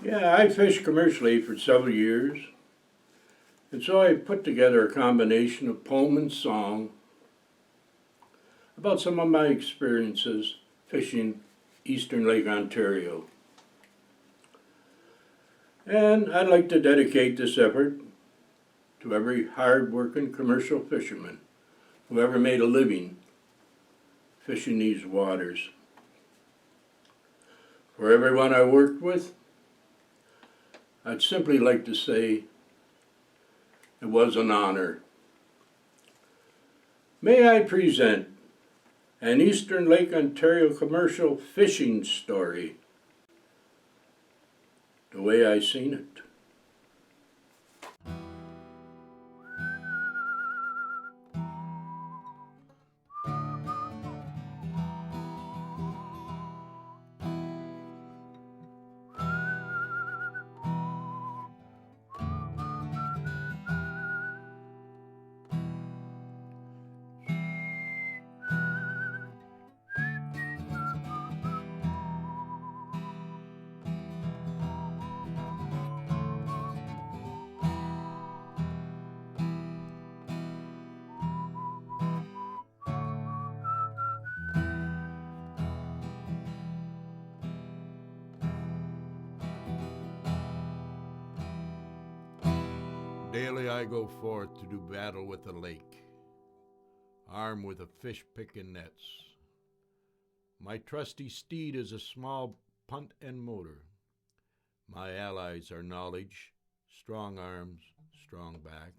Yeah, I fished commercially for several years, and so I put together a combination of poem and song about some of my experiences fishing Eastern Lake Ontario. And I'd like to dedicate this effort to every hard-working commercial fisherman who ever made a living fishing these waters. For everyone I worked with, I'd simply like to say it was an honor. May I present an Eastern Lake Ontario commercial fishing story the way I seen it. Daily I go forth to do battle with the lake, armed with a fish-picking nets. My trusty steed is a small punt and motor. My allies are knowledge, strong arms, strong back.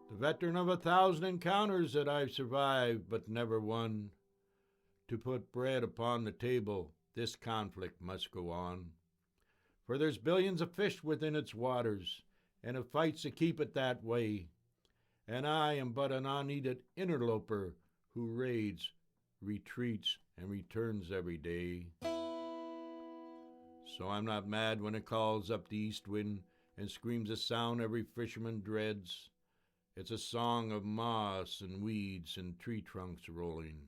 The veteran of 1,000 encounters that I've survived but never won. To put bread upon the table, this conflict must go on. For there's billions of fish within its waters, and it fights to keep it that way. And I am but an unneeded interloper who raids, retreats, and returns every day. So I'm not mad when it calls up the east wind and screams a sound every fisherman dreads. It's a song of moss and weeds and tree trunks rolling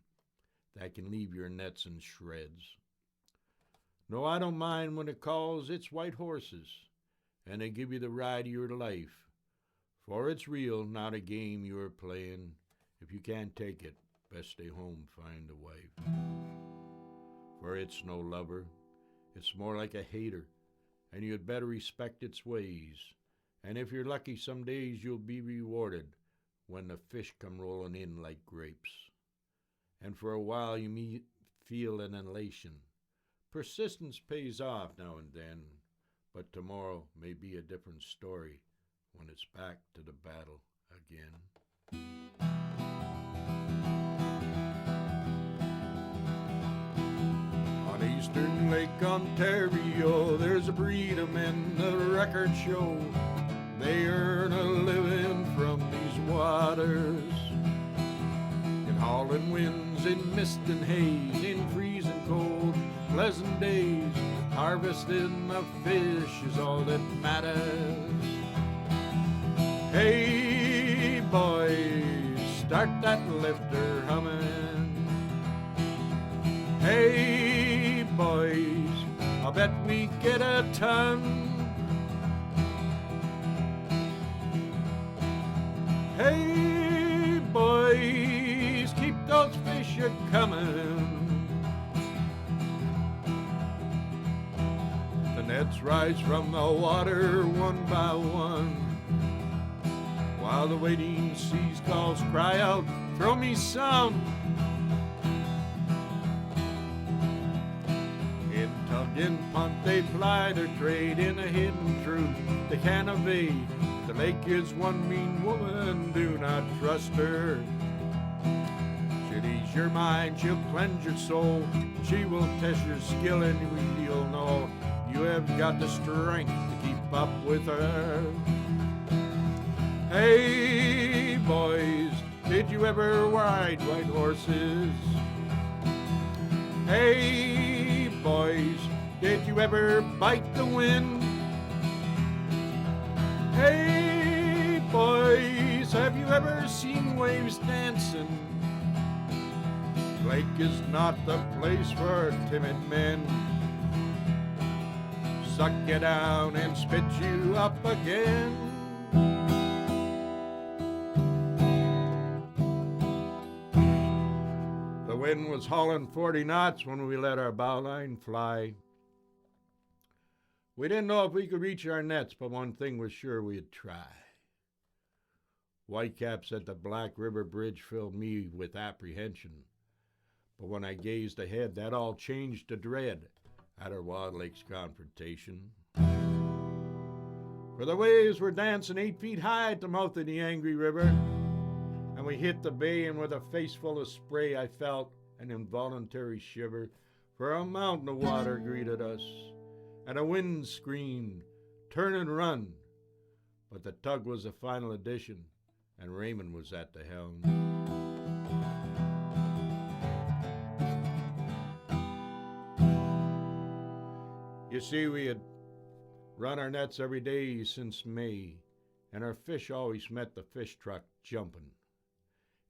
that can leave your nets in shreds. No, I don't mind when it calls its white horses, and they give you the ride of your life. For it's real, not a game you're playing. If you can't take it, best stay home, find a wife. For it's no lover, it's more like a hater, and you'd better respect its ways. And if you're lucky, some days you'll be rewarded when the fish come rolling in like grapes. And for a while you may feel an elation. Persistence pays off now and then, but tomorrow may be a different story when it's back to the battle again. On Eastern Lake Ontario, there's a breed of men the records show. They earn a living from these waters. In hauling winds, in mist and haze, in freezing cold, pleasant days, harvesting the fish is all that matters. Hey boys, start that lifter humming. Hey boys, I'll bet we get a ton. Hey boys, keep those fish a-comin'. The nets rise from the water one by one, while the waiting seas calls cry out, throw me some. In tug and punt they ply their trade, in a hidden truth they can't evade. The lake is one mean woman, do not trust her. She'll ease your mind, she'll cleanse your soul, she will test your skill and you'll know you have got the strength to keep up with her. Hey boys, did you ever ride white horses? Hey boys, did you ever bite the wind? Hey boys, have you ever seen waves dancing? Lake is not the place for timid men. suck you down and spit you up again. The wind was hauling 40 knots when we let our bow line fly. We didn't know if we could reach our nets, but one thing was sure, we'd try. Whitecaps at the Black River Bridge filled me with apprehension. But when I gazed ahead, that all changed to dread at our Wild Lakes confrontation. For the waves were dancing 8 feet high at the mouth of the angry river, and we hit the bay, and with a face full of spray, I felt an involuntary shiver, for a mountain of water greeted us, and a wind screamed, "Turn and run!" But the tug was the final addition, and Raymond was at the helm. You see, we had run our nets every day since May, and our fish always met the fish truck jumping.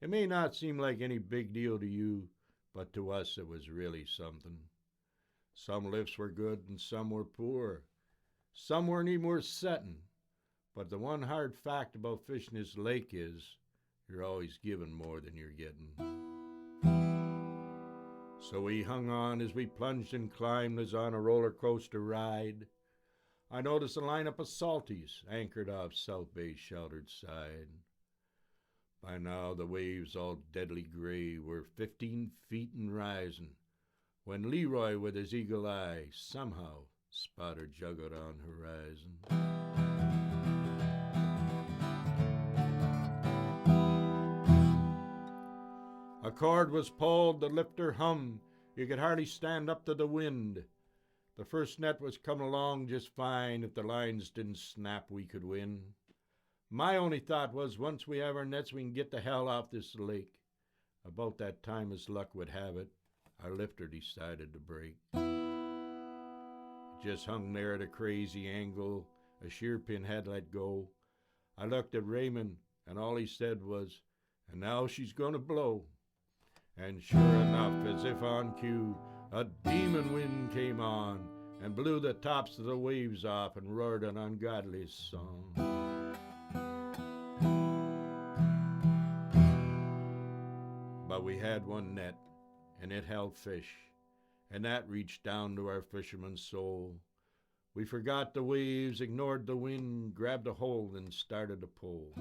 It may not seem like any big deal to you, but to us it was really something. Some lifts were good and some were poor. Some weren't even worth setting. But the one hard fact about fishing this lake is you're always giving more than you're getting. So we hung on as we plunged and climbed as on a roller coaster ride. I noticed a lineup of salties anchored off South Bay's sheltered side. By now the waves, all deadly gray, were 15 feet and rising, when Leroy with his eagle eye somehow spotted Jughead on horizon. A cord was pulled, the lifter hummed, you could hardly stand up to the wind. The first net was coming along just fine, if the lines didn't snap we could win. My only thought was, once we have our nets, we can get the hell off this lake. About that time, as luck would have it, our lifter decided to break. It just hung there at a crazy angle, a shear pin had let go. I looked at Raymond, and all he said was, "And now she's gonna blow." And sure enough, as if on cue, a demon wind came on and blew the tops of the waves off and roared an ungodly song. But we had one net, and it held fish, and that reached down to our fisherman's soul. We forgot the waves, ignored the wind, grabbed a hold and started to pull.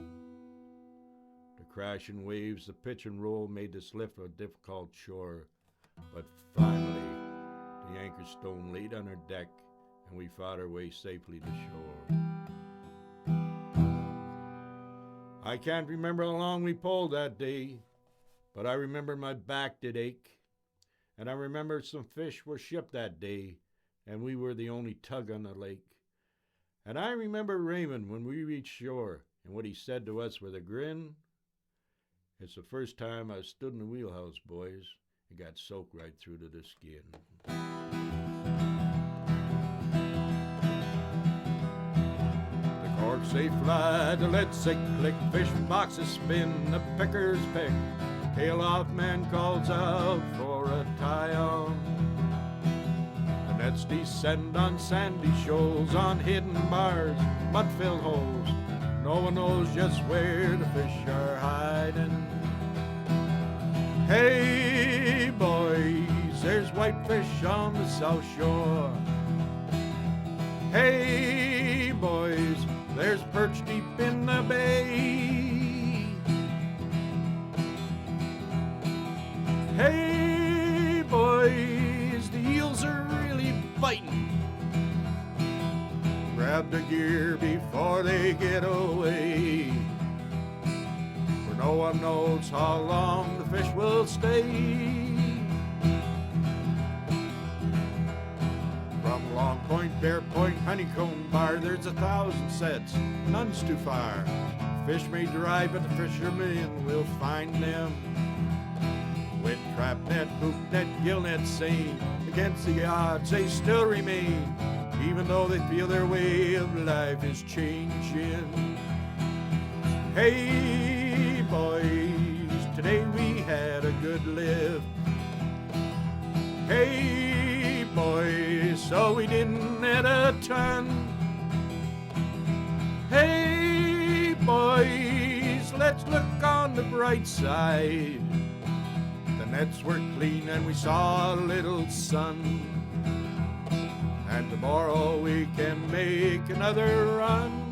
The crashing waves, the pitch and roll made this lift a difficult chore, but finally the anchor stone laid on our deck, and we fought our way safely to shore. I can't remember how long we pulled that day, but I remember my back did ache, and I remember some fish were shipped that day, and we were the only tug on the lake. And I remember Raymond when we reached shore, and what he said to us with a grin. It's the first time I stood in the wheelhouse, boys. It got soaked right through to the skin. The corks they fly, the leads they click, fish boxes spin, the pickers pick. Tail off man calls out for a tie-on. The nets descend on sandy shoals, on hidden bars, mud-filled holes. No one knows just where the fish are hiding. Hey boys, there's whitefish on the south shore. Hey boys, there's perch deep in the bay. Hey boys, the eels are really biting. Grab the gear before they get away, for no one knows how long the fish will stay. From Long Point, Bear Point, Honeycomb Bar, there's 1,000 sets, none's too far. Fish may dry, but the fishermen will find them. With trap net, hook net, gill net, seine, against the odds they still remain, even though they feel their way of life is changing. Hey boys, today we had a good lift. Hey boys, so we didn't net a ton. Hey boys, let's look on the bright side. The nets were clean and we saw a little sun. And tomorrow we can make another run.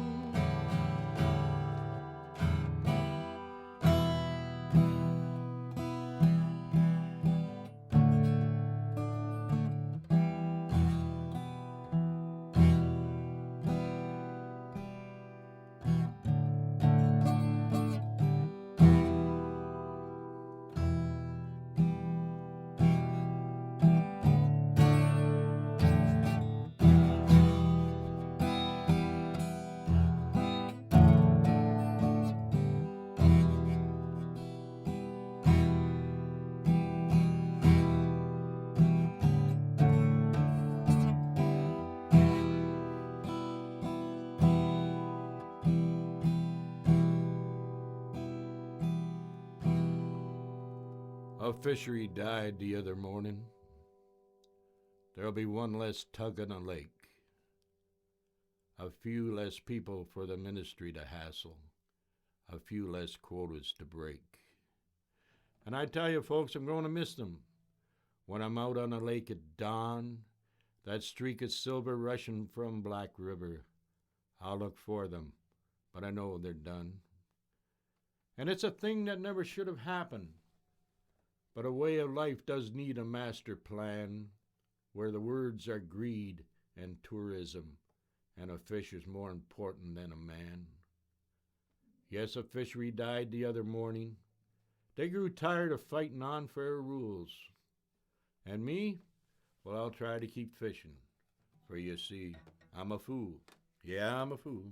A fishery died the other morning. There'll be one less tug on the lake. A few less people for the ministry to hassle. A few less quotas to break. And I tell you, folks, I'm going to miss them. When I'm out on the lake at dawn, that streak of silver rushing from Black River, I'll look for them, but I know they're done. And it's a thing that never should have happened. But a way of life does need a master plan where the words are greed and tourism, and a fish is more important than a man. Yes, a fishery died the other morning. They grew tired of fighting unfair rules. And me? Well, I'll try to keep fishing. For you see, I'm a fool. Yeah, I'm a fool.